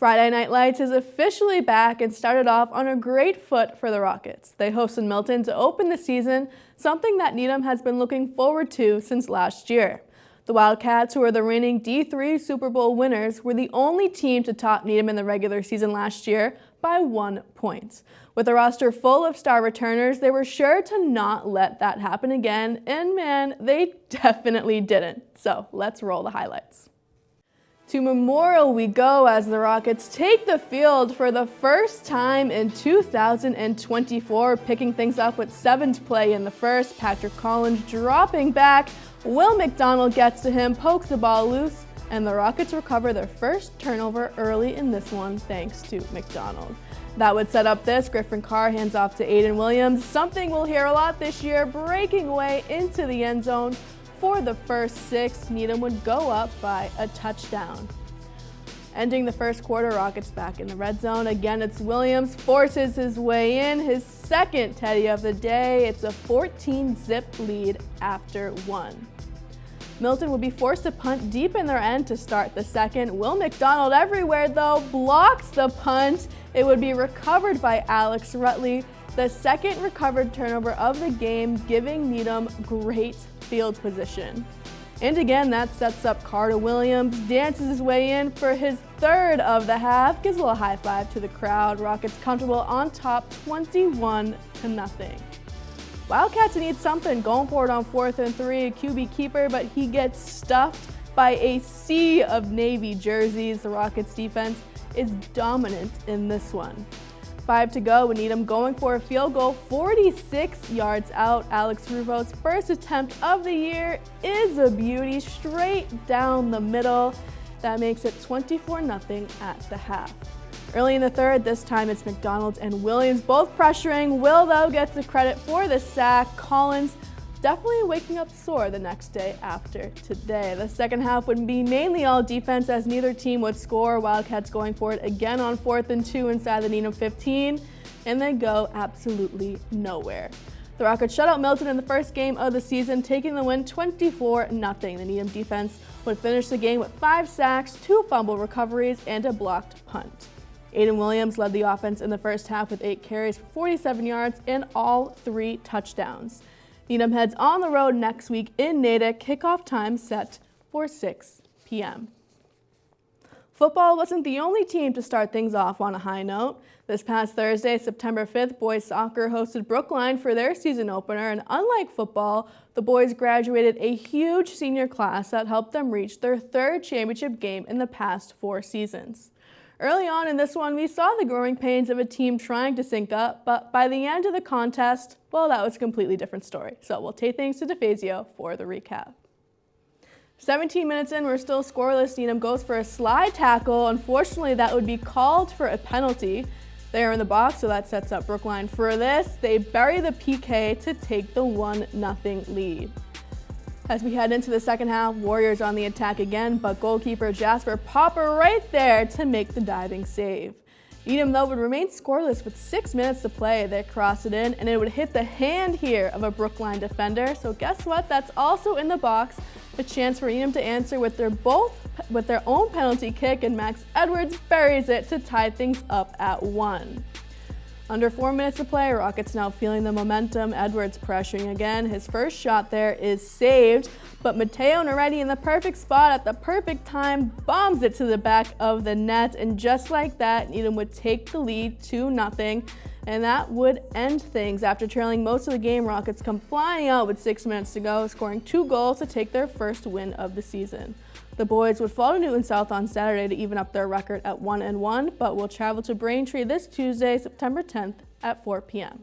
Friday Night Lights is officially back and started off on a great foot for the Rockets. They hosted Milton to open the season, something that Needham has been looking forward to since last year. The Wildcats, who are the reigning D3 Super Bowl winners, were the only team to top Needham in the regular season last year by 1 point. With a roster full of star returners, they were sure to not let that happen again, and man, they definitely didn't. So let's roll the highlights. To Memorial we go as the Rockets take the field for the first time in 2024, picking things up with 7th play in the first. Patrick Collins dropping back. Will McDonald gets to him, pokes the ball loose, and the Rockets recover their first turnover early in this one thanks to McDonald. That would set up this. Griffin Carr hands off to Aiden Williams, something we'll hear a lot this year, breaking away into the end zone. For the first 6, Needham would go up by a touchdown. Ending the first quarter, Rockets back in the red zone. Again, it's Williams, forces his way in, his second Teddy of the day. It's a 14-zip lead after 1. Milton would be forced to punt deep in their end to start the second. Will McDonald everywhere, though, blocks the punt. It would be recovered by Alex Rutley, the second recovered turnover of the game, giving Needham great field position. And again, that sets up Carter Williams, dances his way in for his 3rd of the half, gives a little high five to the crowd. Rockets comfortable on top, 21-0. Wildcats need something going forward on 4th and 3, a QB keeper, but he gets stuffed by a sea of Navy jerseys. The Rockets defense is dominant in this one. 5 to go with Needham going for a field goal 46 yards out. Alex Ruvo's first attempt of the year is a beauty, straight down the middle. That makes it 24-0 at the half. Early in the third, this time it's McDonald and Williams both pressuring. Will, though, gets the credit for the sack. Collins definitely waking up sore the next day after today. The second half would be mainly all defense as neither team would score. Wildcats going for it again on 4th and 2 inside the Needham 15, and they go absolutely nowhere. The Rockets shut out Milton in the first game of the season, taking the win 24-0. The Needham defense would finish the game with 5 sacks, 2 fumble recoveries, and a blocked punt. Aiden Williams led the offense in the first half with 8 carries for 47 yards and all 3 touchdowns. Needham heads on the road next week in Natick, kickoff time set for 6 p.m. Football wasn't the only team to start things off on a high note. This past Thursday, September 5th, boys soccer hosted Brookline for their season opener, and unlike football, the boys graduated a huge senior class that helped them reach their 3rd championship game in the past 4 seasons. Early on in this one, we saw the growing pains of a team trying to sync up, but by the end of the contest, well, that was a completely different story. So we'll take things to DeFazio for the recap. 17 minutes in, we're still scoreless. Needham goes for a slide tackle. Unfortunately, that would be called for a penalty. They are in the box, so that sets up Brookline for this. They bury the PK to take the 1-0 lead. As we head into the second half, Warriors on the attack again, but goalkeeper Jasper Popper right there to make the diving save. Needham, though, would remain scoreless with 6 minutes to play. They cross it in, and it would hit the hand here of a Brookline defender. So guess what? That's also in the box. A chance for Needham to answer with their own penalty kick, and Max Edwards buries it to tie things up at 1. Under 4 minutes to play, Rockets now feeling the momentum. Edwards pressuring again. His first shot there is saved, but Mateo Neretti in the perfect spot at the perfect time bombs it to the back of the net, and just like that, Needham would take the lead 2-0, and that would end things. After trailing most of the game, Rockets come flying out with 6 minutes to go, scoring 2 goals to take their first win of the season. The boys would fall to Newton South on Saturday to even up their record at 1-1, but will travel to Braintree this Tuesday, September 10th at 4 p.m.